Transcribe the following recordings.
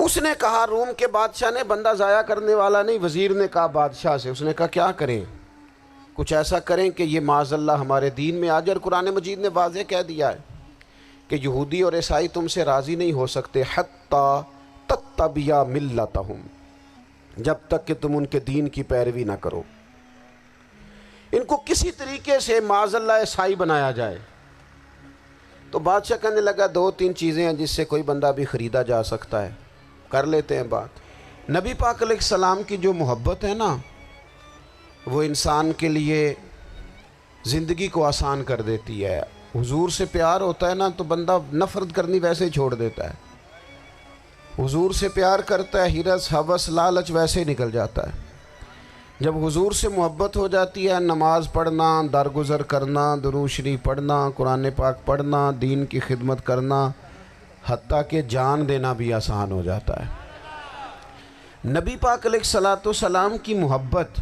اس نے کہا روم کے بادشاہ نے، بندہ ضائع کرنے والا نہیں، وزیر نے کہا بادشاہ سے، اس نے کہا کیا کریں؟ کچھ ایسا کریں کہ یہ معاذ اللہ ہمارے دین میں آ جائے۔ اور قرآن مجید نے واضح کہہ دیا ہے کہ یہودی اور عیسائی تم سے راضی نہیں ہو سکتے حتی تتبع ملتہم، جب تک کہ تم ان کے دین کی پیروی نہ کرو، ان کو کسی طریقے سے معاذ اللہ عیسائی بنایا جائے۔ تو بادشاہ کہنے لگا دو تین چیزیں ہیں جس سے کوئی بندہ بھی خریدا جا سکتا ہے، کر لیتے ہیں بات۔ نبی پاک علیہ السلام کی جو محبت ہے نا، وہ انسان کے لیے زندگی کو آسان کر دیتی ہے۔ حضور سے پیار ہوتا ہے نا تو بندہ نفرت کرنی ویسے ہی چھوڑ دیتا ہے۔ حضور سے پیار کرتا ہے، ہرس ہوس لالچ ویسے ہی نکل جاتا ہے۔ جب حضور سے محبت ہو جاتی ہے، نماز پڑھنا، درگزر کرنا، درود شریف پڑھنا، قرآن پاک پڑھنا، دین کی خدمت کرنا، حتیٰ کہ جان دینا بھی آسان ہو جاتا ہے۔ نبی پاک علیہ الصلاۃ والسلام کی محبت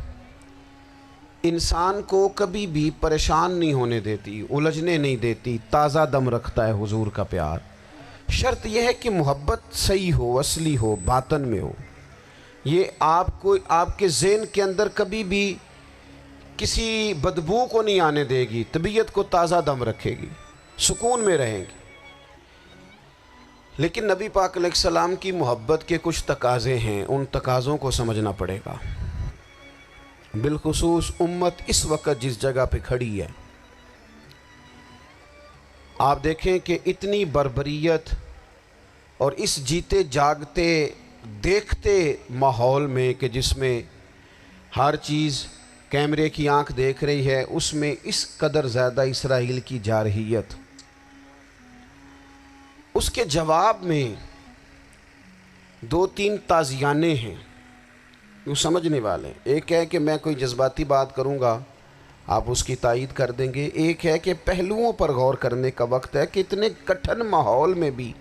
انسان کو کبھی بھی پریشان نہیں ہونے دیتی، الجھنے نہیں دیتی، تازہ دم رکھتا ہے حضور کا پیار۔ شرط یہ ہے کہ محبت صحیح ہو، اصلی ہو، باطن میں ہو۔ یہ آپ کے ذہن کے اندر کبھی بھی کسی بدبو کو نہیں آنے دے گی، طبیعت کو تازہ دم رکھے گی، سکون میں رہیں گی۔ لیکن نبی پاک علیہ السلام کی محبت کے کچھ تقاضے ہیں، ان تقاضوں کو سمجھنا پڑے گا۔ بالخصوص امت اس وقت جس جگہ پہ کھڑی ہے، آپ دیکھیں کہ اتنی بربریت اور اس جیتے جاگتے دیکھتے ماحول میں کہ جس میں ہر چیز کیمرے کی آنکھ دیکھ رہی ہے، اس میں اس قدر زیادہ اسرائیل کی جارحیت، اس کے جواب میں دو تین تازیانے ہیں وہ سمجھنے والے ہیں۔ ایک ہے کہ میں کوئی جذباتی بات کروں گا، آپ اس کی تائید کر دیں گے۔ ایک ہے کہ پہلوؤں پر غور کرنے کا وقت ہے کہ اتنے کٹھن ماحول میں بھی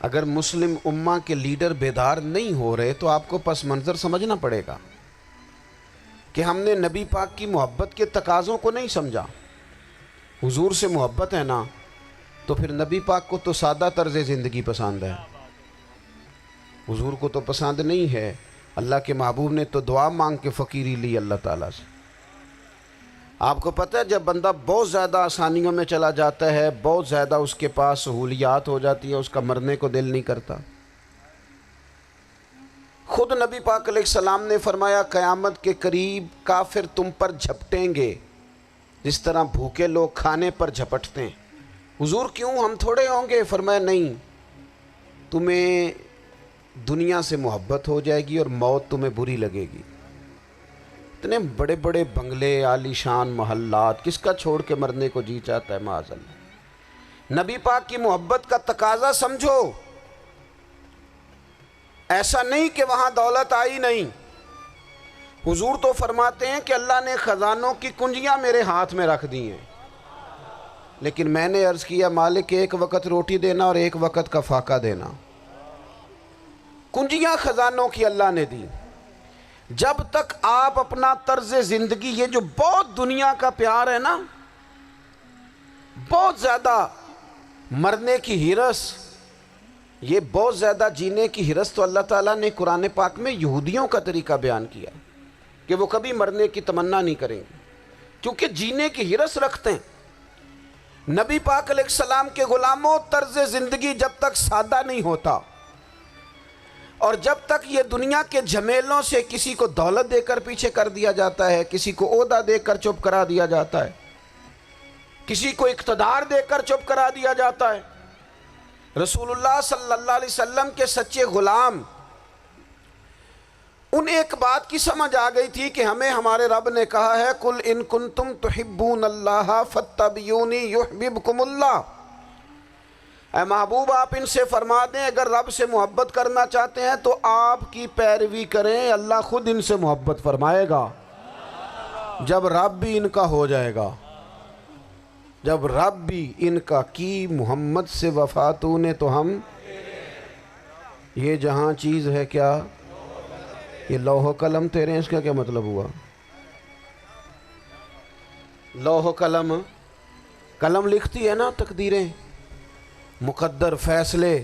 اگر مسلم امہ کے لیڈر بیدار نہیں ہو رہے تو آپ کو پس منظر سمجھنا پڑے گا کہ ہم نے نبی پاک کی محبت کے تقاضوں کو نہیں سمجھا۔ حضور سے محبت ہے نا تو پھر نبی پاک کو تو سادہ طرز زندگی پسند ہے، حضور کو تو پسند نہیں ہے۔ اللہ کے محبوب نے تو دعا مانگ کے فقیری لی اللہ تعالیٰ سے۔ آپ کو پتہ ہے جب بندہ بہت زیادہ آسانیوں میں چلا جاتا ہے، بہت زیادہ اس کے پاس سہولیات ہو جاتی ہے، اس کا مرنے کو دل نہیں کرتا۔ خود نبی پاک علیہ السلام نے فرمایا قیامت کے قریب کافر تم پر جھپٹیں گے جس طرح بھوکے لوگ کھانے پر جھپٹتے ہیں۔ حضور کیوں، ہم تھوڑے ہوں گے؟ فرمایا نہیں، تمہیں دنیا سے محبت ہو جائے گی اور موت تمہیں بری لگے گی۔ اتنے بڑے بڑے بنگلے، عالی شان محلات، کس کا چھوڑ کے مرنے کو جی چاہتا ہے معاذ اللہ۔ نبی پاک کی محبت کا تقاضا سمجھو، ایسا نہیں کہ وہاں دولت آئی نہیں۔ حضور تو فرماتے ہیں کہ اللہ نے خزانوں کی کنجیاں میرے ہاتھ میں رکھ دی ہیں، لیکن میں نے عرض کیا مالک ایک وقت روٹی دینا اور ایک وقت کا فاقہ دینا۔ کنجیاں خزانوں کی اللہ نے دی۔ جب تک آپ اپنا طرز زندگی، یہ جو بہت دنیا کا پیار ہے نا، بہت زیادہ مرنے کی ہرس، یہ بہت زیادہ جینے کی ہرس تو اللہ تعالیٰ نے قرآن پاک میں یہودیوں کا طریقہ بیان کیا کہ وہ کبھی مرنے کی تمنا نہیں کریں گے کیونکہ جینے کی ہرس رکھتے ہیں۔ نبی پاک علیہ السلام کے غلاموں، طرز زندگی جب تک سادہ نہیں ہوتا اور جب تک یہ دنیا کے جھمیلوں سے کسی کو دولت دے کر پیچھے کر دیا جاتا ہے، کسی کو عہدہ دے کر چپ کرا دیا جاتا ہے، کسی کو اقتدار دے کر چپ کرا دیا جاتا ہے، رسول اللہ صلی اللہ علیہ وسلم کے سچے غلام ان ایک بات کی سمجھ آ گئی تھی کہ ہمیں ہمارے رب نے کہا ہے قُلْ إِن كُنْتُمْ تُحِبُّونَ اللَّهَ فَاتَّبِعُونِي يُحْبِبْكُمُ اللَّهُ۔ اے محبوب آپ ان سے فرما دیں اگر رب سے محبت کرنا چاہتے ہیں تو آپ کی پیروی کریں، اللہ خود ان سے محبت فرمائے گا۔ جب رب بھی ان کا ہو جائے گا، جب رب بھی ان کا کی محمد سے وفاتوں نے تو ہم، یہ جہاں چیز ہے کیا، یہ لوح و قلم تیرے ہیں، اس کا کیا مطلب ہوا؟ لوح و قلم، قلم لکھتی ہے نا تقدیریں، مقدر فیصلے،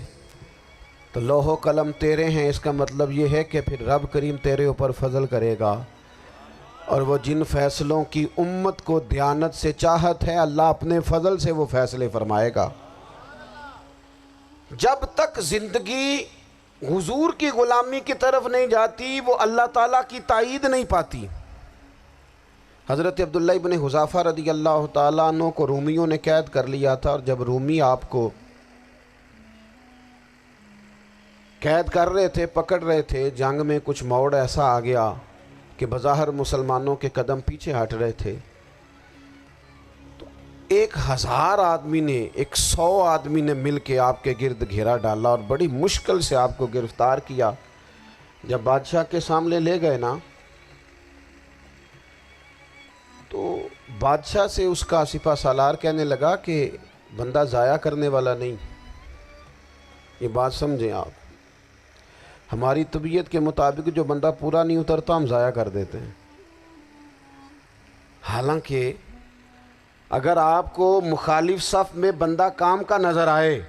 تو لوح و قلم تیرے ہیں، اس کا مطلب یہ ہے کہ پھر رب کریم تیرے اوپر فضل کرے گا، اور وہ جن فیصلوں کی امت کو دیانت سے چاہت ہے، اللہ اپنے فضل سے وہ فیصلے فرمائے گا۔ جب تک زندگی حضور کی غلامی کی طرف نہیں جاتی، وہ اللہ تعالیٰ کی تائید نہیں پاتی۔ حضرت عبداللہ ابن حذافہ رضی اللہ تعالیٰ عنہ کو رومیوں نے قید کر لیا تھا، اور جب رومی آپ کو قید کر رہے تھے، پکڑ رہے تھے، جنگ میں کچھ موڑ ایسا آ گیا کہ بظاہر مسلمانوں کے قدم پیچھے ہٹ رہے تھے، تو 1000 آدمی نے، 100 آدمی نے مل کے آپ کے گرد گھیرا ڈالا اور بڑی مشکل سے آپ کو گرفتار کیا۔ جب بادشاہ کے سامنے لے گئے نا، تو بادشاہ سے اس کا سپہ سالار کہنے لگا کہ بندہ ضائع کرنے والا نہیں۔ یہ بات سمجھیں آپ، ہماری طبیعت کے مطابق جو بندہ پورا نہیں اترتا ہم ضائع کر دیتے ہیں۔ حالانکہ اگر آپ کو مخالف صف میں بندہ کام کا نظر آئے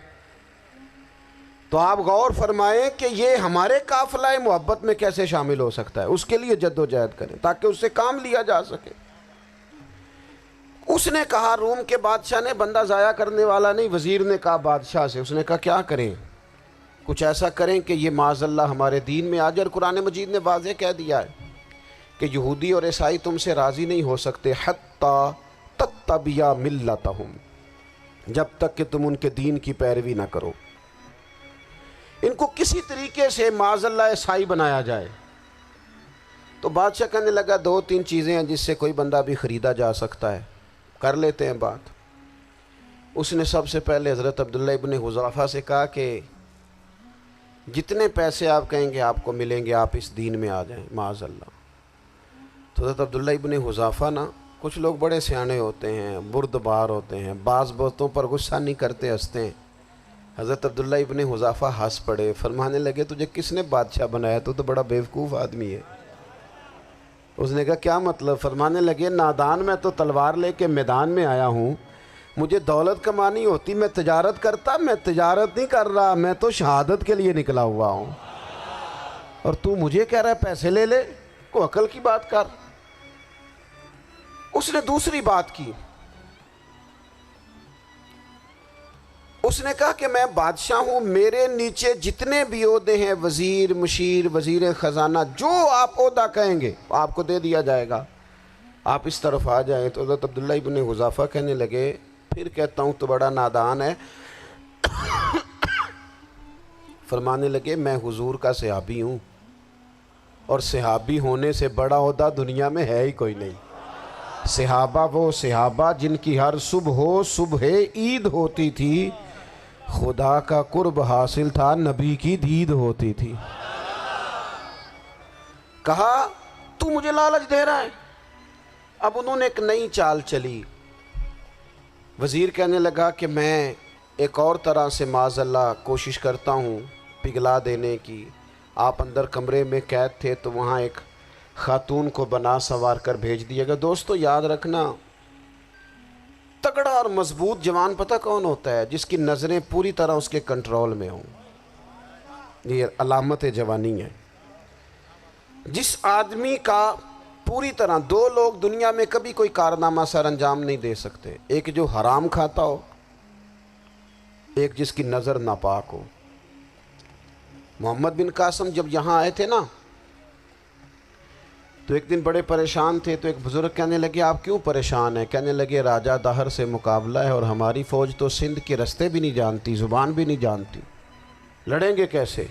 تو آپ غور فرمائیں کہ یہ ہمارے قافلہ محبت میں کیسے شامل ہو سکتا ہے، اس کے لیے جد و جہد کریں تاکہ اس سے کام لیا جا سکے۔ اس نے کہا، روم کے بادشاہ نے، بندہ ضائع کرنے والا نہیں۔ وزیر نے کہا بادشاہ سے، اس نے کہا کیا کریں؟ کچھ ایسا کریں کہ یہ معاذ اللہ ہمارے دین میں آ جائے۔ اور قرآن مجید نے واضح کہہ دیا ہے کہ یہودی اور عیسائی تم سے راضی نہیں ہو سکتے حتی تتبع ملتہم، جب تک کہ تم ان کے دین کی پیروی نہ کرو، ان کو کسی طریقے سے معاذ اللہ عیسائی بنایا جائے۔ تو بادشاہ کہنے لگا 2-3 چیزیں ہیں جس سے کوئی بندہ بھی خریدا جا سکتا ہے، کر لیتے ہیں بات۔ اس نے سب سے پہلے حضرت عبداللہ ابن حذافہ سے کہا کہ جتنے پیسے آپ کہیں گے آپ کو ملیں گے، آپ اس دین میں آ جائیں معاذ اللہ۔ تو حضرت عبداللہ ابن حذافہ نا، کچھ لوگ بڑے سیانے ہوتے ہیں، بردبار ہوتے ہیں، بعض باتوں پر غصہ نہیں کرتے، ہنستے ہیں۔ حضرت عبداللہ ابن حذافہ ہنس پڑے، فرمانے لگے تجھے کس نے بادشاہ بنایا؟ تو بڑا بیوقوف آدمی ہے۔ اس نے کہا کیا مطلب؟ فرمانے لگے نادان، میں تو تلوار لے کے میدان میں آیا ہوں، مجھے دولت کمانی ہوتی میں تجارت کرتا، میں تجارت نہیں کر رہا، میں تو شہادت کے لیے نکلا ہوا ہوں، اور تو مجھے کہہ رہا ہے پیسے لے لے، کو عقل کی بات کر۔ اس نے دوسری بات کی، اس نے کہا کہ میں بادشاہ ہوں، میرے نیچے جتنے بھی عہدے ہیں، وزیر، مشیر، وزیر خزانہ، جو آپ عہدہ کہیں گے آپ کو دے دیا جائے گا، آپ اس طرف آ جائیں۔ تو حضرت عبداللہ ابن حذافہ کہنے لگے پھر کہتا ہوں تو بڑا نادان ہے۔ فرمانے لگے میں حضور کا صحابی ہوں، اور صحابی ہونے سے بڑا عہدہ دنیا میں ہے ہی کوئی نہیں۔ صحابہ وہ صحابہ جن کی ہر صبح عید ہوتی تھی، خدا کا قرب حاصل تھا، نبی کی دید ہوتی تھی۔ کہا تو مجھے لالچ دے رہا ہے۔ اب انہوں نے ایک نئی چال چلی۔ وزیر کہنے لگا کہ میں ایک اور طرح سے معاذ اللہ کوشش کرتا ہوں پگھلا دینے کی۔ آپ اندر کمرے میں قید تھے تو وہاں ایک خاتون کو بنا سنوار کر بھیج دیا گیا۔ دوستو یاد رکھنا، تگڑا اور مضبوط جوان پتہ کون ہوتا ہے؟ جس کی نظریں پوری طرح اس کے کنٹرول میں ہوں۔ یہ علامت جوانی ہے۔ جس آدمی کا پوری طرح، 2 لوگ دنیا میں کبھی کوئی کارنامہ سر انجام نہیں دے سکتے، ایک جو حرام کھاتا ہو، ایک جس کی نظر ناپاک ہو۔ محمد بن قاسم جب یہاں آئے تھے نا، تو ایک دن بڑے پریشان تھے، تو ایک بزرگ کہنے لگے آپ کیوں پریشان ہیں؟ کہنے لگے راجہ دہر سے مقابلہ ہے، اور ہماری فوج تو سندھ کے رستے بھی نہیں جانتی، زبان بھی نہیں جانتی، لڑیں گے کیسے؟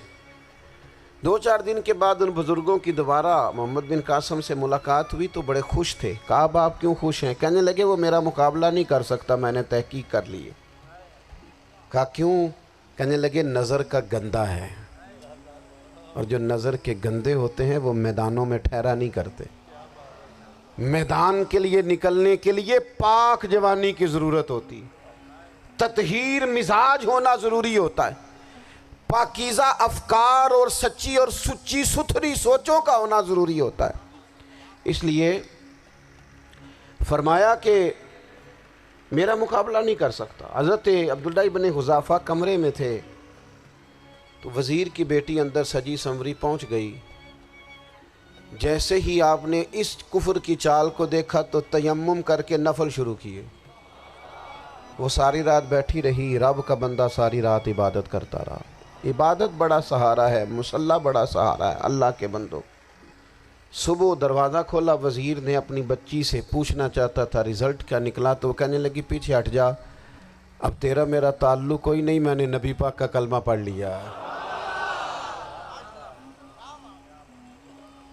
2-4 دن کے بعد ان بزرگوں کی دوبارہ محمد بن قاسم سے ملاقات ہوئی تو بڑے خوش تھے۔ کہا اب آپ کیوں خوش ہیں؟ کہنے لگے وہ میرا مقابلہ نہیں کر سکتا، میں نے تحقیق کر لی ہے۔ کہا کیوں؟ کہنے لگے نظر کا گندہ ہے، اور جو نظر کے گندے ہوتے ہیں وہ میدانوں میں ٹھہرا نہیں کرتے۔ میدان کے لیے نکلنے کے لیے پاک جوانی کی ضرورت ہوتی، تطہیر مزاج ہونا ضروری ہوتا ہے، پاکیزہ افکار اور سچی اور سچی ستھری سوچوں کا ہونا ضروری ہوتا ہے۔ اس لیے فرمایا کہ میرا مقابلہ نہیں کر سکتا۔ حضرت عبداللہ ابن حذافہ کمرے میں تھے، تو وزیر کی بیٹی اندر سجی سنوری پہنچ گئی. جیسے ہی آپ نے اس کفر کی چال کو دیکھا تو تیمم کر کے نفل شروع کیے. وہ ساری رات بیٹھی رہی، رب کا بندہ ساری رات عبادت کرتا رہا. عبادت بڑا سہارا ہے، مصلی بڑا سہارا ہے اللہ کے بندوں. صبح دروازہ کھولا، وزیر نے اپنی بچی سے پوچھنا چاہتا تھا رزلٹ کیا نکلا، تو وہ کہنے لگی پیچھے ہٹ جا، اب تیرا میرا تعلق کوئی نہیں، میں نے نبی پاک کا کلمہ پڑھ لیا.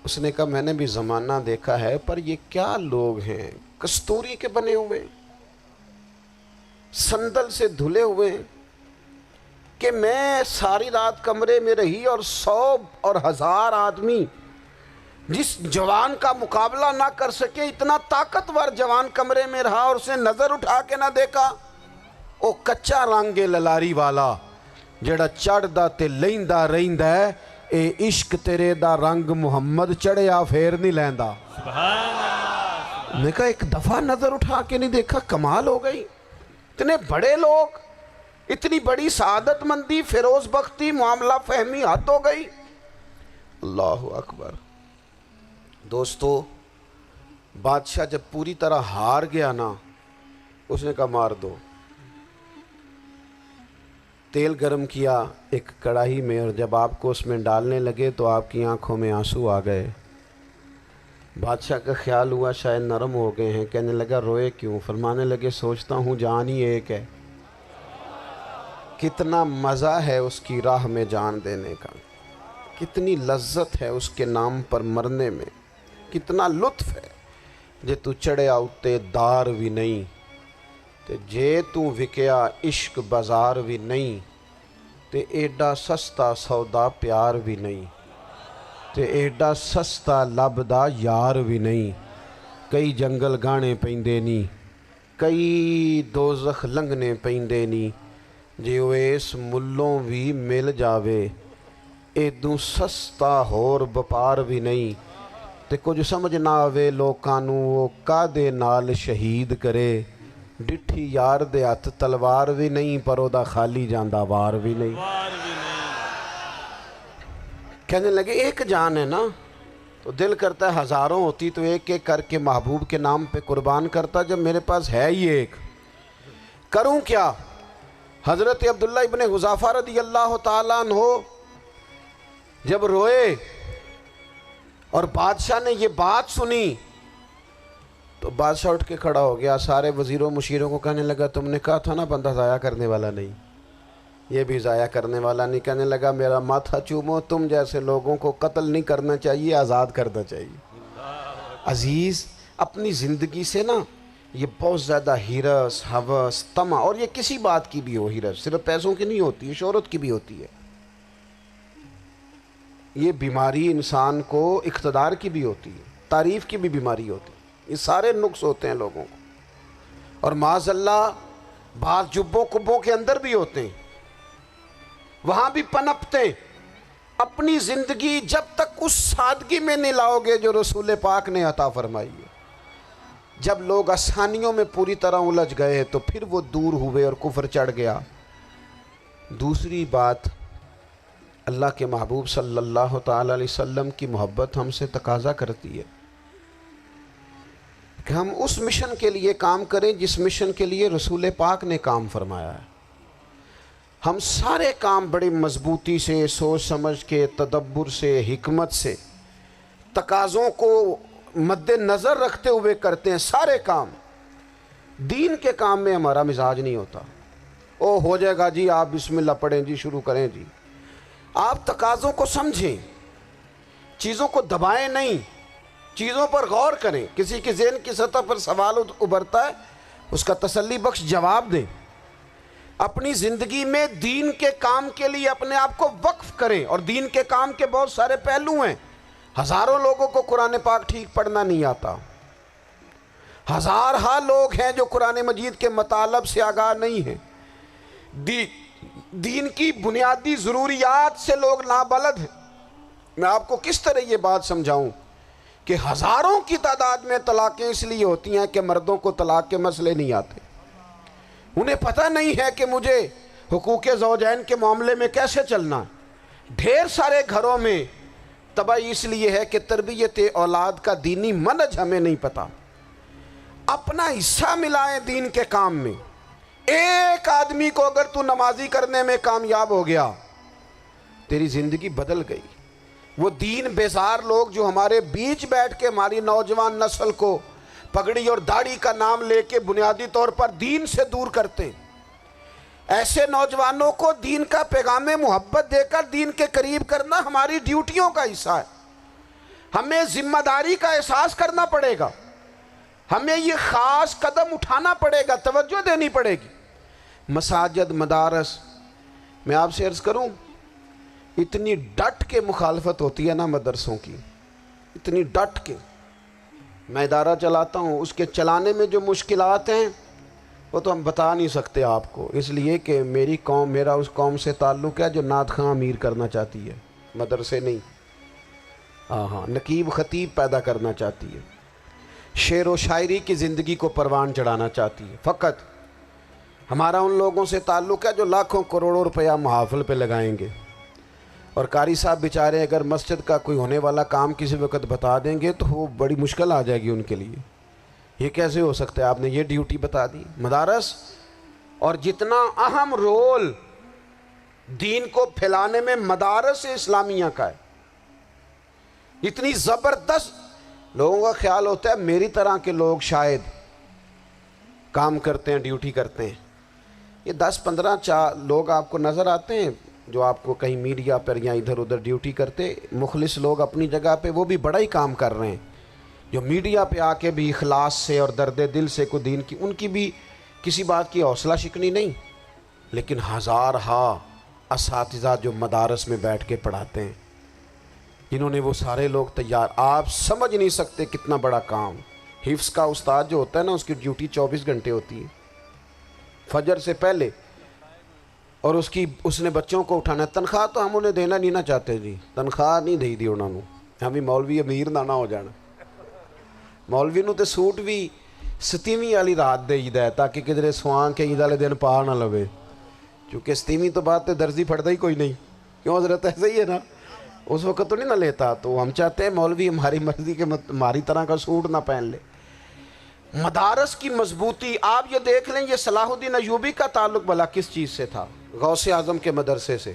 اس نے کہا میں نے بھی زمانہ دیکھا ہے، پر یہ کیا لوگ ہیں، کستوری کے بنے ہوئے، سندل سے دھلے ہوئے، کہ میں ساری رات کمرے میں رہی اور 100 اور 1000 آدمی جس جوان کا مقابلہ نہ کر سکے، اتنا طاقتور جوان کمرے میں رہا اور اس نے نظر اٹھا کے نہ دیکھا. او کچا رنگ للاری والا جڑا چڑھدا تے لیندا رہندا ہے، اے عشق تیرے دا رنگ محمد چڑھیا پھر نہیں لیندا. میں کہا ایک دفعہ نظر اٹھا کے نہیں دیکھا، کمال ہو گئی. اتنے بڑے لوگ، اتنی بڑی سعادت مندی، فیروز بختی، معاملہ فہمی حد ہو گئی. اللہ اکبر. دوستو، بادشاہ جب پوری طرح ہار گیا نا، اس نے کہا مار دو. تیل گرم کیا ایک کڑاہی میں، اور جب آپ کو اس میں ڈالنے لگے تو آپ کی آنکھوں میں آنسو آ گئے. بادشاہ کا خیال ہوا شاید نرم ہو گئے ہیں. کہنے لگا روئے کیوں؟ فرمانے لگے سوچتا ہوں جان ہی ایک ہے، کتنا مزہ ہے اس کی راہ میں جان دینے کا، کتنی لذت ہے اس کے نام پر مرنے میں، کتنا لطف ہے. جے تو چڑھیا اتے دار بھی نہیں، تے جے تو وکیا عشق بازار بھی نہیں، تے ایڈا سستا سودا پیار بھی نہیں، تے ایڈا سستا لبدا یار بھی نہیں. کئی جنگل گانے پیندے نہیں، کئی دوزخ لنگنے پیندے نہیں، جے وہ اس ملوں بھی مل جاوے ایدوں سستا ہور بپار بھی نہیں. تے کچھ سمجھ نہ آوے لوکاں نوں وہ کادے نال شہید کرے، ڈٹھی یار دے ہاتھ تلوار بھی نہیں، پر او دا خالی جاندہ وار بھی نہیں. کہنے لگے ایک جان ہے نا، تو دل کرتا ہے ہزاروں ہوتی تو ایک ایک کر کے محبوب کے نام پہ قربان کرتا. جب میرے پاس ہے ہی ایک، کروں کیا؟ حضرت عبداللہ ابن حذافہ رضی اللہ تعالیٰ عنہ جب روئے اور بادشاہ نے یہ بات سنی تو بادشاہ اٹھ کے کھڑا ہو گیا. سارے وزیروں مشیروں کو کہنے لگا تم نے کہا تھا نا بندہ ضائع کرنے والا نہیں، یہ بھی ضائع کرنے والا نہیں. کہنے لگا میرا ماتھا چومو، تم جیسے لوگوں کو قتل نہیں کرنا چاہیے، آزاد کرنا چاہیے. عزیز، اپنی زندگی سے نا یہ بہت زیادہ ہرس، ہوس، طمع، اور یہ کسی بات کی بھی ہو، ہرس صرف پیسوں کی نہیں ہوتی ہے، شہرت کی بھی ہوتی ہے. یہ بیماری انسان کو اقتدار کی بھی ہوتی ہے، تعریف کی بھی بیماری ہوتی ہے. یہ سارے نقص ہوتے ہیں لوگوں کو، اور معاذ اللہ بعض جبوں کبوں کے اندر بھی ہوتے ہیں، وہاں بھی پنپتے ہیں. اپنی زندگی جب تک اس سادگی میں نہیں لاؤ گے جو رسول پاک نے عطا فرمائی ہے، جب لوگ آسانیوں میں پوری طرح الجھ گئے تو پھر وہ دور ہوئے اور کفر چڑھ گیا. دوسری بات، اللہ کے محبوب صلی اللہ تعالی علیہ وسلم کی محبت ہم سے تقاضا کرتی ہے کہ ہم اس مشن کے لیے کام کریں جس مشن کے لیے رسول پاک نے کام فرمایا ہے. ہم سارے کام بڑی مضبوطی سے، سوچ سمجھ کے، تدبر سے، حکمت سے، تقاضوں کو مد نظر رکھتے ہوئے کرتے ہیں. سارے کام، دین کے کام میں ہمارا مزاج نہیں ہوتا. او ہو جائے گا جی، آپ بسم اللہ پڑھیں جی، شروع کریں جی. آپ تقاضوں کو سمجھیں، چیزوں کو دبائیں نہیں، چیزوں پر غور کریں. کسی کے ذہن کی سطح پر سوال ابھرتا ہے، اس کا تسلی بخش جواب دیں. اپنی زندگی میں دین کے کام کے لیے اپنے آپ کو وقف کریں. اور دین کے کام کے بہت سارے پہلو ہیں. ہزاروں لوگوں کو قرآن پاک ٹھیک پڑھنا نہیں آتا، ہزارہا لوگ ہیں جو قرآن مجید کے مطالب سے آگاہ نہیں ہیں. دین کی بنیادی ضروریات سے لوگ نابلد ہیں. میں آپ کو کس طرح یہ بات سمجھاؤں کہ ہزاروں کی تعداد میں طلاقیں اس لیے ہوتی ہیں کہ مردوں کو طلاق کے مسئلے نہیں آتے. انہیں پتہ نہیں ہے کہ مجھے حقوق زوجین کے معاملے میں کیسے چلنا ہے. ڈھیر سارے گھروں میں تباہی اس لیے ہے کہ تربیت اولاد کا دینی منہج ہمیں نہیں پتا. اپنا حصہ ملائیں دین کے کام میں. ایک آدمی کو اگر تو نمازی کرنے میں کامیاب ہو گیا تیری زندگی بدل گئی. وہ دین بیزار لوگ جو ہمارے بیچ بیٹھ کے ہماری نوجوان نسل کو پگڑی اور داڑھی کا نام لے کے بنیادی طور پر دین سے دور کرتے ہیں، ایسے نوجوانوں کو دین کا پیغام محبت دے کر دین کے قریب کرنا ہماری ڈیوٹیوں کا حصہ ہے. ہمیں ذمہ داری کا احساس کرنا پڑے گا، ہمیں یہ خاص قدم اٹھانا پڑے گا، توجہ دینی پڑے گی. مساجد، مدارس، میں آپ سے عرض کروں اتنی ڈٹ کے مخالفت ہوتی ہے نا مدرسوں کی، اتنی ڈٹ کے. میں ادارہ چلاتا ہوں، اس کے چلانے میں جو مشکلات ہیں وہ تو ہم بتا نہیں سکتے آپ کو، اس لیے کہ میری قوم، میرا اس قوم سے تعلق ہے جو نعت خواں امیر کرنا چاہتی ہے، مدرسے نہیں. ہاں نقیب خطیب پیدا کرنا چاہتی ہے، شعر و شاعری کی زندگی کو پروان چڑھانا چاہتی ہے. فقط ہمارا ان لوگوں سے تعلق ہے جو لاکھوں کروڑوں روپیہ محافل پہ لگائیں گے. اور قاری صاحب بیچارے اگر مسجد کا کوئی ہونے والا کام کسی وقت بتا دیں گے تو وہ بڑی مشکل آ جائے گی ان کے لیے. یہ کیسے ہو سکتا ہے آپ نے یہ ڈیوٹی بتا دی. مدارس اور جتنا اہم رول دین کو پھیلانے میں مدارس اسلامیہ کا ہے، اتنی زبردست. لوگوں کا خیال ہوتا ہے میری طرح کے لوگ شاید کام کرتے ہیں، ڈیوٹی کرتے ہیں. یہ 10-15 لوگ آپ کو نظر آتے ہیں جو آپ کو کہیں میڈیا پر یا ادھر ادھر ڈیوٹی کرتے. مخلص لوگ اپنی جگہ پہ وہ بھی بڑا ہی کام کر رہے ہیں، جو میڈیا پہ آ کے بھی اخلاص سے اور درد دل سے کو دین کی، ان کی بھی کسی بات کی حوصلہ شکنی نہیں. لیکن ہزارہا اساتذہ جو مدارس میں بیٹھ کے پڑھاتے ہیں، جنہوں نے وہ سارے لوگ تیار، آپ سمجھ نہیں سکتے کتنا بڑا کام. حفظ کا استاد جو ہوتا ہے نا، اس کی ڈیوٹی 24 گھنٹے ہوتی ہے فجر سے پہلے، اور اس نے بچوں کو اٹھانا ہے. تنخواہ تو ہم انہیں دینا نہیں نہ چاہتے جی، تنخواہ نہیں دی انہوں نے. ہمیں مولوی امیر نہ ہو جانا. مولوی نو تے سوٹ بھی 27ویں والی رات دے ہے تاکہ کدھر سوان کے عید والے دن پا نہ لوے، چونکہ 27ویں تو بعد تے درزی پھڑتا ہی کوئی نہیں. کیوں حضرت؟ ایسا ہی ہے نا، اس وقت تو نہیں نہ لیتا. تو ہم چاہتے ہیں مولوی ہماری مرضی کے ہماری طرح کا سوٹ نہ پہن لے. مدارس کی مضبوطی آپ یہ دیکھ لیں، یہ صلاح الدین ایوبی کا تعلق بھلا کس چیز سے تھا؟ غوث اعظم کے مدرسے سے.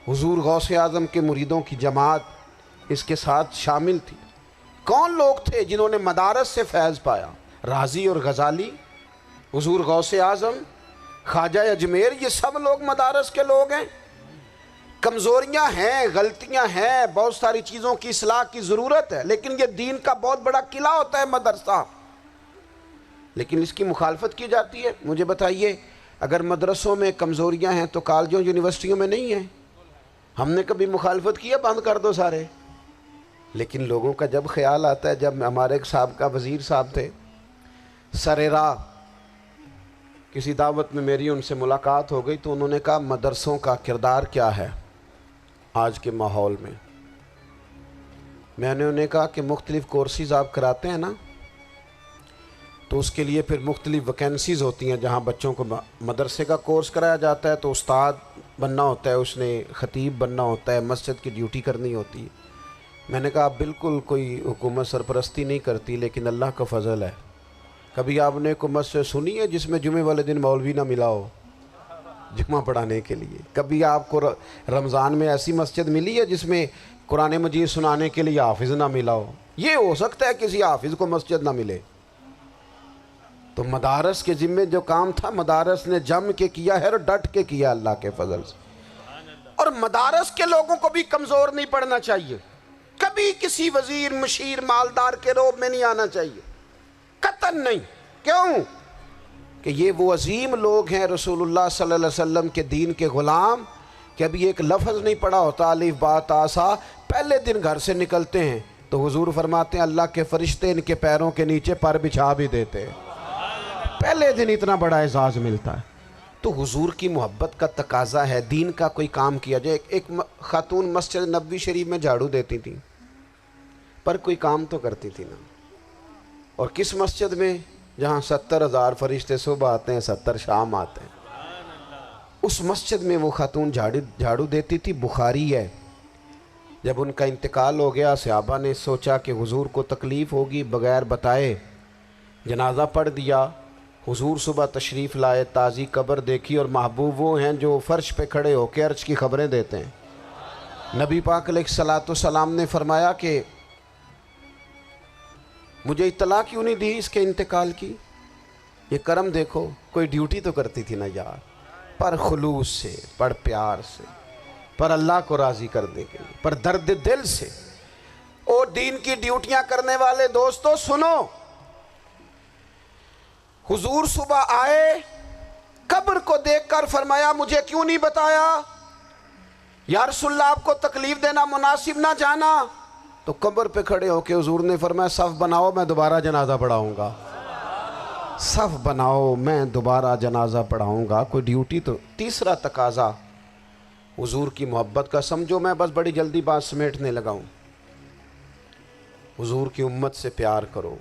حضور غوث اعظم کے مریدوں کی جماعت اس کے ساتھ شامل تھی. کون لوگ تھے جنہوں نے مدارس سے فیض پایا؟ رازی اور غزالی، حضور غوث اعظم، خواجہ اجمیر، یہ سب لوگ مدارس کے لوگ ہیں. کمزوریاں ہیں، غلطیاں ہیں، بہت ساری چیزوں کی اصلاح کی ضرورت ہے، لیکن یہ دین کا بہت بڑا قلعہ ہوتا ہے مدرسہ. لیکن اس کی مخالفت کی جاتی ہے. مجھے بتائیے، اگر مدرسوں میں کمزوریاں ہیں تو کالجوں یونیورسٹیوں میں نہیں ہیں؟ ہم نے کبھی مخالفت کی ہے بند کر دو سارے؟ لیکن لوگوں کا جب خیال آتا ہے، جب ہمارے ایک سابقہ وزیر صاحب تھے سر راہ، کسی دعوت میں میری ان سے ملاقات ہو گئی تو انہوں نے کہا مدرسوں کا کردار کیا ہے آج کے ماحول میں. میں نے انہیں کہا کہ مختلف کورسز آپ کراتے ہیں نا، تو اس کے لیے پھر مختلف ویکینسیز ہوتی ہیں. جہاں بچوں کو مدرسے کا کورس کرایا جاتا ہے تو استاد بننا ہوتا ہے، اس نے خطیب بننا ہوتا ہے، مسجد کی ڈیوٹی کرنی ہوتی ہے. میں نے کہا آپ بالکل کوئی حکومت سرپرستی نہیں کرتی، لیکن اللہ کا فضل ہے. کبھی آپ نے کوئی مسجد سنی ہے جس میں جمعے والے دن مولوی نہ ملا ہو جمعہ پڑھانے کے لیے؟ کبھی آپ کو رمضان میں ایسی مسجد ملی ہے جس میں قرآن مجید سنانے کے لیے حافظ نہ ملا ہو؟ یہ ہو سکتا ہے کسی حافظ کو مسجد نہ ملے. تو مدارس کے ذمے جو کام تھا مدارس نے جم کے کیا ہے اور ڈٹ کے کیا اللہ کے فضل سے. اور مدارس کے لوگوں کو بھی کمزور نہیں پڑنا چاہیے، کبھی کسی وزیر، مشیر، مالدار کے روب میں نہیں آنا چاہیے، قطعاً نہیں. کیوں؟ کہ یہ وہ عظیم لوگ ہیں رسول اللہ صلی اللہ علیہ وسلم کے دین کے غلام، کہ ابھی ایک لفظ نہیں پڑھا ہوتا الف با تا سا، پہلے دن گھر سے نکلتے ہیں تو حضور فرماتے ہیں اللہ کے فرشتے ان کے پیروں کے نیچے پر بچھا بھی دیتے ہیں. پہلے دن اتنا بڑا اعزاز ملتا ہے. تو حضور کی محبت کا تقاضا ہے دین کا کوئی کام کیا جائے. ایک خاتون مسجد نبوی شریف میں جھاڑو دیتی تھی پر کوئی کام تو کرتی تھی نا. اور کس مسجد میں؟ جہاں 70,000 فرشتے صبح آتے ہیں، 70 شام آتے ہیں. اس مسجد میں وہ خاتون جھاڑو دیتی تھی، بخاری ہے۔ جب ان کا انتقال ہو گیا، صحابہ نے سوچا کہ حضور کو تکلیف ہوگی، بغیر بتائے جنازہ پڑھ دیا۔ حضور صبح تشریف لائے، تازی قبر دیکھی، اور محبوب وہ ہیں جو فرش پہ کھڑے ہو کے عرش کی خبریں دیتے ہیں۔ نبی پاک علیہ الصلوۃ والسلام نے فرمایا کہ مجھے اطلاع کیوں نہیں دی اس کے انتقال کی؟ یہ کرم دیکھو، کوئی ڈیوٹی تو کرتی تھی نا یار، پر خلوص سے، پر پیار سے، پر اللہ کو راضی کرنے کے لیے، پر درد دل سے۔ اور دین کی ڈیوٹیاں کرنے والے دوستو سنو، حضور صبح آئے، قبر کو دیکھ کر فرمایا مجھے کیوں نہیں بتایا؟ یا رسول اللہ آپ کو تکلیف دینا مناسب نہ جانا؟ تو قبر پہ کھڑے ہو کے حضور نے فرمایا صف بناؤ، میں دوبارہ جنازہ پڑھاؤں گا۔ صف بناؤ، میں دوبارہ جنازہ پڑھاؤں گا۔ کوئی ڈیوٹی تو۔ تیسرا تقاضا حضور کی محبت کا، سمجھو میں بس بڑی جلدی بات سمیٹنے لگا ہوں۔ حضور کی امت سے پیار کرو،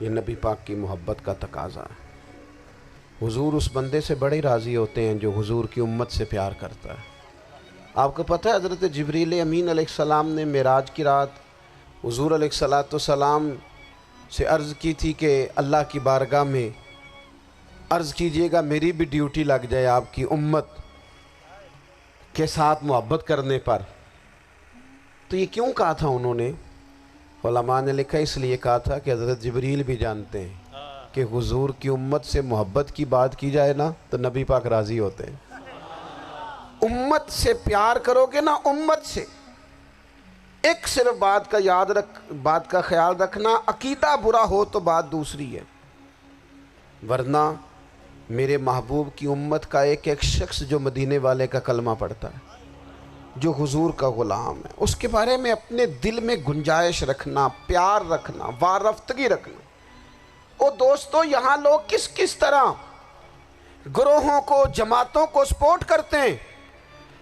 یہ نبی پاک کی محبت کا تقاضا ہے۔ حضور اس بندے سے بڑے راضی ہوتے ہیں جو حضور کی امت سے پیار کرتا ہے۔ آپ کو پتہ ہے حضرت جبریل امین علیہ السلام نے معراج کی رات حضور علیہ الصلوۃ والسلام سے عرض کی تھی کہ اللہ کی بارگاہ میں عرض کیجئے گا میری بھی ڈیوٹی لگ جائے آپ کی امت کے ساتھ محبت کرنے پر۔ تو یہ کیوں کہا تھا انہوں نے؟ علماء نے لکھا اس لیے کہا تھا کہ حضرت جبریل بھی جانتے ہیں کہ حضور کی امت سے محبت کی بات کی جائے نا تو نبی پاک راضی ہوتے ہیں۔ امت سے پیار کرو گے نا، امت سے۔ ایک صرف بات کا خیال رکھنا، عقیدہ برا ہو تو بات دوسری ہے، ورنہ میرے محبوب کی امت کا ایک ایک شخص جو مدینے والے کا کلمہ پڑھتا ہے، جو حضور کا غلام ہے، اس کے بارے میں اپنے دل میں گنجائش رکھنا، پیار رکھنا، وارفتگی رکھنا۔ اور دوستو یہاں لوگ کس کس طرح گروہوں کو، جماعتوں کو سپورٹ کرتے ہیں۔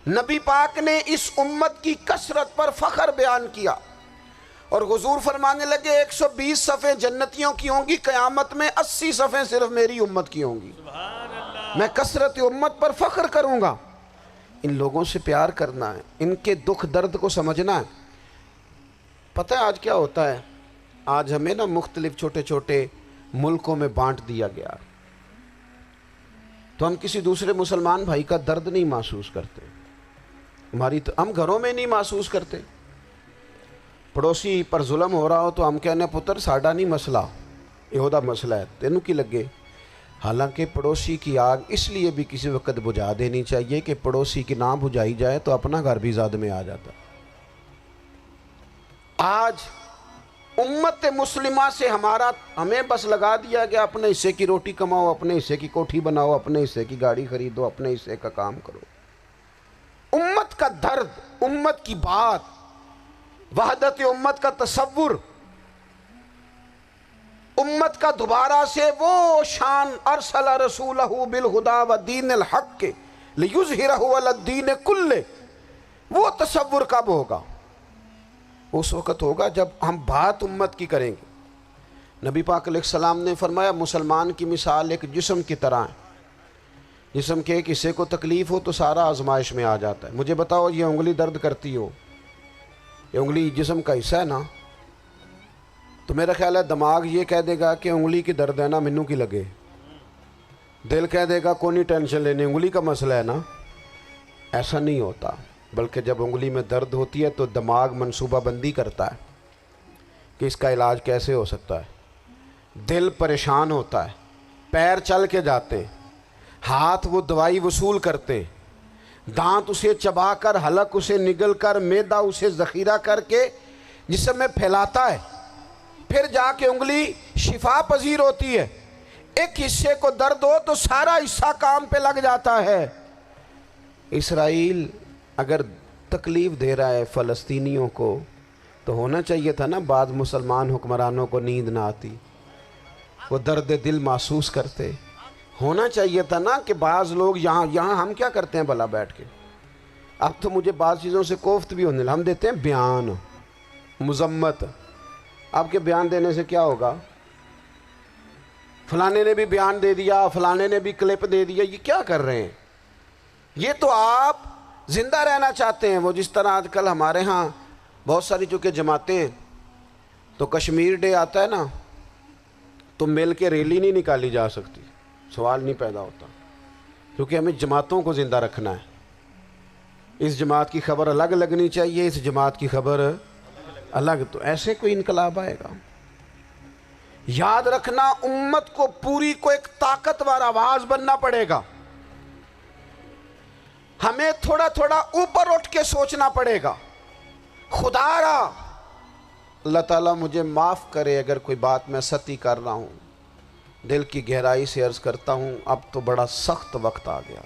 نبی پاک نے اس امت کی کثرت پر فخر بیان کیا، اور حضور فرمانے لگے 120 صفیں جنتیوں کی ہوں گی، قیامت میں 80 صفیں صرف میری امت کی ہوں گی۔ میں کثرت امت پر فخر کروں گا۔ ان لوگوں سے پیار کرنا ہے، ان کے دکھ درد کو سمجھنا ہے۔ پتہ ہے آج کیا ہوتا ہے؟ آج ہمیں نا مختلف چھوٹے چھوٹے ملکوں میں بانٹ دیا گیا، تو ہم کسی دوسرے مسلمان بھائی کا درد نہیں محسوس کرتے، ہم گھروں میں نہیں محسوس کرتے۔ پڑوسی پر ظلم ہو رہا ہو تو ہم کہنے پتر ساڈا نہیں مسئلہ، یہ مسئلہ ہے، تینوں کی لگے۔ حالانکہ پڑوسی کی آگ اس لیے بھی کسی وقت بجھا دینی چاہیے کہ پڑوسی کی نہ بجھائی جائے تو اپنا گھر بھی زاد میں آ جاتا۔ آج امت مسلمہ سے ہمیں بس لگا دیا گیا اپنے حصے کی روٹی کماؤ، اپنے حصے کی کوٹھی بناؤ، اپنے حصے کی گاڑی خریدو، اپنے حصے کا کام کرو۔ امت کا درد، امت کی بات، وحدت امت کا تصور، امت کا دوبارہ سے وہ شان ارسل رسولہ بالہدی ودین الحق لیظہرہ علی الدین کلہ، وہ تصور کب ہوگا؟ اس وقت ہوگا جب ہم بات امت کی کریں گے۔ نبی پاک علیہ السلام نے فرمایا مسلمان کی مثال ایک جسم کی طرح ہے، جسم کے ایک حصے کو تکلیف ہو تو سارا آزمائش میں آ جاتا ہے۔ مجھے بتاؤ یہ انگلی درد کرتی ہو، یہ انگلی جسم کا حصہ ہے نا، تو میرا خیال ہے دماغ یہ کہہ دے گا کہ انگلی کی درد ہے نا منو کی لگے، دل کہہ دے گا کوئی نہیں ٹینشن لینے، انگلی کا مسئلہ ہے نا۔ ایسا نہیں ہوتا، بلکہ جب انگلی میں درد ہوتی ہے تو دماغ منصوبہ بندی کرتا ہے کہ اس کا علاج کیسے ہو سکتا ہے، دل پریشان ہوتا ہے، پیر چل کے جاتے ہیں، ہاتھ وہ دوائی وصول کرتے، دانت اسے چبا کر، حلق اسے نگل کر، معدہ اسے ذخیرہ کر کے جسم میں پھیلاتا ہے، پھر جا کے انگلی شفا پذیر ہوتی ہے۔ ایک حصے کو درد ہو تو سارا حصہ کام پہ لگ جاتا ہے۔ اسرائیل اگر تکلیف دے رہا ہے فلسطینیوں کو تو ہونا چاہیے تھا نا بعض مسلمان حکمرانوں کو نیند نہ آتی، وہ درد دل محسوس کرتے۔ ہونا چاہیے تھا نا کہ بعض لوگ یہاں ہم کیا کرتے ہیں بھلا بیٹھ کے؟ اب تو مجھے بعض چیزوں سے کوفت بھی ہونے لگا، ہم دیتے ہیں بیان، مذمت۔ آپ کے بیان دینے سے کیا ہوگا؟ فلانے نے بھی بیان دے دیا، فلانے نے بھی کلپ دے دیا، یہ کیا کر رہے ہیں؟ یہ تو آپ زندہ رہنا چاہتے ہیں. وہ جس طرح آج کل ہمارے ہاں بہت ساری چونکہ جماعتیں ہیں تو کشمیر ڈے آتا ہے نا تو مل کے ریلی نہیں نکالی جا سکتی, سوال نہیں پیدا ہوتا, کیونکہ ہمیں جماعتوں کو زندہ رکھنا ہے. اس جماعت کی خبر الگ لگنی چاہیے, اس جماعت کی خبر الگ. تو ایسے کوئی انقلاب آئے گا؟ یاد رکھنا امت کو پوری کو ایک طاقتور آواز بننا پڑے گا. ہمیں تھوڑا تھوڑا اوپر اٹھ کے سوچنا پڑے گا. خدا را اللہ تعالیٰ مجھے معاف کرے اگر کوئی بات میں سطحی کر رہا ہوں, دل کی گہرائی سے عرض کرتا ہوں اب تو بڑا سخت وقت آ گیا.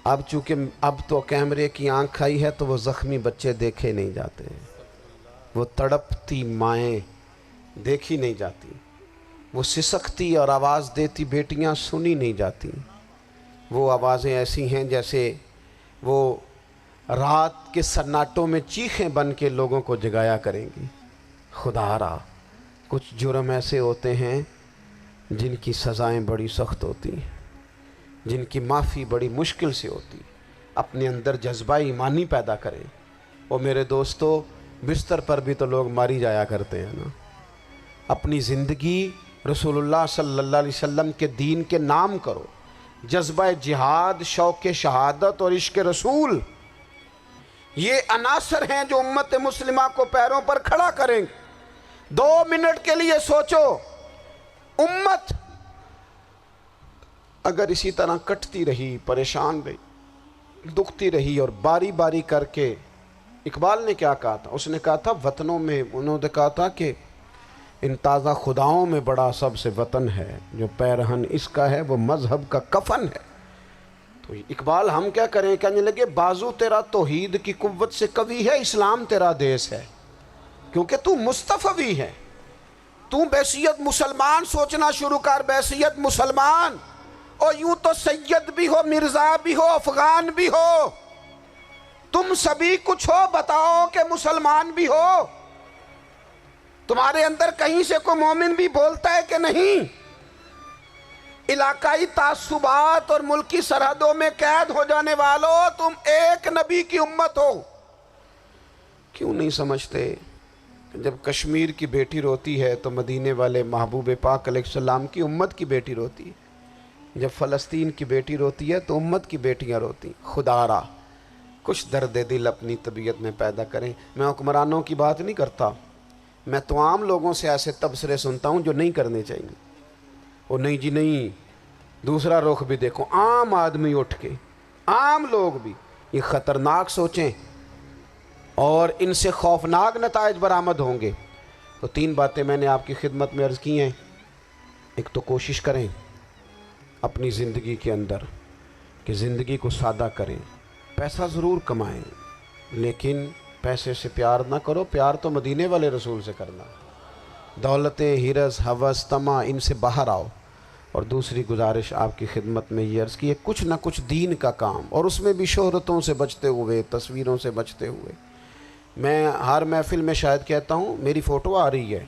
اب چونکہ اب تو کیمرے کی آنکھ آئی ہے تو وہ زخمی بچے دیکھے نہیں جاتے, وہ تڑپتی مائیں دیکھی نہیں جاتی, وہ سسکتی اور آواز دیتی بیٹیاں سنی نہیں جاتی. وہ آوازیں ایسی ہیں جیسے وہ رات کے سناٹوں میں چیخیں بن کے لوگوں کو جگایا کریں گی. خدا را کچھ جرم ایسے ہوتے ہیں جن کی سزائیں بڑی سخت ہوتی ہیں, جن کی معافی بڑی مشکل سے ہوتی. اپنے اندر جذبہ ایمانی پیدا کریں. اور میرے دوستو بستر پر بھی تو لوگ ماری جایا کرتے ہیں نا. اپنی زندگی رسول اللہ صلی اللہ علیہ وسلم کے دین کے نام کرو. جذبہ جہاد, شوق شہادت اور عشق رسول, یہ عناصر ہیں جو امت مسلمہ کو پیروں پر کھڑا کریں گے. 2 منٹ کے لیے سوچو, امت اگر اسی طرح کٹتی رہی, پریشان رہی, دکھتی رہی اور باری باری کر کے, اقبال نے کیا کہا تھا؟ اس نے کہا تھا وطنوں میں, انہوں نے کہا تھا کہ ان تازہ خداؤں میں بڑا سب سے وطن ہے, جو پیرہن اس کا ہے وہ مذہب کا کفن ہے. تو اقبال ہم کیا کریں؟ کہنے لگے بازو تیرا توحید کی قوت سے قوی ہے, اسلام تیرا دیس ہے, کیونکہ تو مصطفی ہے. تو بحیثیت مسلمان سوچنا شروع کر, بحیثیت مسلمان. اور یوں تو سید بھی ہو, مرزا بھی ہو, افغان بھی ہو, تم سبھی کچھ ہو, بتاؤ کہ مسلمان بھی ہو. تمہارے اندر کہیں سے کوئی مومن بھی بولتا ہے کہ نہیں؟ علاقائی تعصبات اور ملکی سرحدوں میں قید ہو جانے والوں, تم ایک نبی کی امت ہو. کیوں نہیں سمجھتے جب کشمیر کی بیٹی روتی ہے تو مدینے والے محبوب پاک علیہ السلام کی امت کی بیٹی روتی ہے, جب فلسطین کی بیٹی روتی ہے تو امت کی بیٹیاں روتی. خدا را کچھ درد دل اپنی طبیعت میں پیدا کریں. میں حکمرانوں کی بات نہیں کرتا, میں تو عام لوگوں سے ایسے تبصرے سنتا ہوں جو نہیں کرنے چاہیے. اور نہیں جی نہیں, دوسرا رخ بھی دیکھو, عام آدمی اٹھ کے, عام لوگ بھی یہ خطرناک سوچیں اور ان سے خوفناک نتائج برآمد ہوں گے. تو 3 باتیں میں نے آپ کی خدمت میں عرض کی ہیں. ایک تو کوشش کریں اپنی زندگی کے اندر کہ زندگی کو سادہ کریں. پیسہ ضرور کمائیں لیکن پیسے سے پیار نہ کرو, پیار تو مدینے والے رسول سے کرنا. دولتیں, ہرس, ہوس, طمع, ان سے باہر آؤ. اور دوسری گزارش آپ کی خدمت میں یہ عرض کی ہے, کچھ نہ کچھ دین کا کام, اور اس میں بھی شہرتوں سے بچتے ہوئے, تصویروں سے بچتے ہوئے. میں ہر محفل میں شاید کہتا ہوں میری فوٹو آ رہی ہے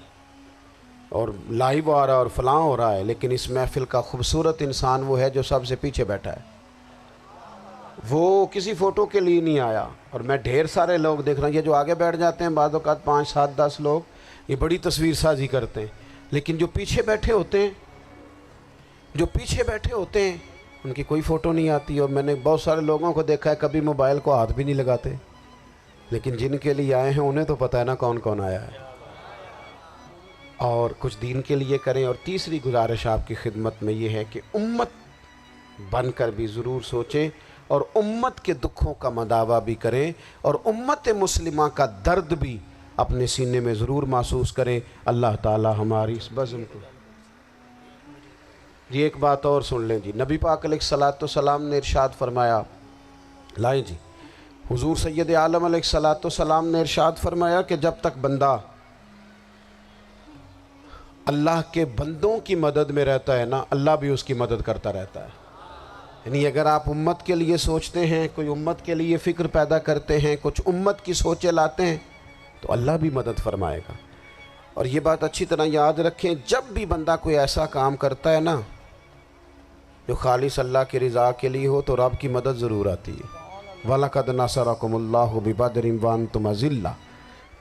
اور لائیو آ رہا ہے اور فلاں ہو رہا ہے, لیکن اس محفل کا خوبصورت انسان وہ ہے جو سب سے پیچھے بیٹھا ہے. وہ کسی فوٹو کے لیے نہیں آیا. اور میں ڈھیر سارے لوگ دیکھ رہا ہوں, یہ جو آگے بیٹھ جاتے ہیں بعض اوقات 5, 7, 10 لوگ, یہ بڑی تصویر سازی کرتے ہیں, لیکن جو پیچھے بیٹھے ہوتے ہیں, جو پیچھے بیٹھے ہوتے ہیں ان کی کوئی فوٹو نہیں آتی. اور میں نے بہت سارے لوگوں کو دیکھا ہے کبھی موبائل کو ہاتھ بھی نہیں لگاتے, لیکن جن کے لیے آئے ہیں انہیں تو پتہ ہے نا کون کون آیا ہے. اور کچھ دین کے لیے کریں. اور تیسری گزارش آپ کی خدمت میں یہ ہے کہ امت بن کر بھی ضرور سوچیں اور امت کے دکھوں کا مداوع بھی کریں اور امت مسلمہ کا درد بھی اپنے سینے میں ضرور محسوس کریں. اللہ تعالی ہماری اس بزم کو. یہ ایک بات اور سن لیں جی, نبی پاک علیہ الصلوۃ والسلام نے ارشاد فرمایا, لائیں جی, حضور سید عالم علیہ الصلوۃ والسلام نے ارشاد فرمایا کہ جب تک بندہ اللہ کے بندوں کی مدد میں رہتا ہے نا, اللہ بھی اس کی مدد کرتا رہتا ہے. یعنی اگر آپ امت کے لیے سوچتے ہیں, کوئی امت کے لیے فکر پیدا کرتے ہیں, کچھ امت کی سوچیں لاتے ہیں, تو اللہ بھی مدد فرمائے گا. اور یہ بات اچھی طرح یاد رکھیں, جب بھی بندہ کوئی ایسا کام کرتا ہے نا جو خالص اللہ کی رضا کے لیے ہو تو رب کی مدد ضرور آتی ہے۔ وَلَقَدْ نَصَرَكُمُ اللَّهُ بِبَدْرٍ وَأَنْتُمْ أَذِلَّةٌ،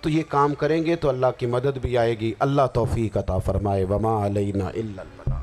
تو یہ کام کریں گے تو اللہ کی مدد بھی آئے گی۔ اللہ توفیق عطا فرمائے۔ وَمَا عَلَيْنَا إِلَّا الْبَلَاغُ۔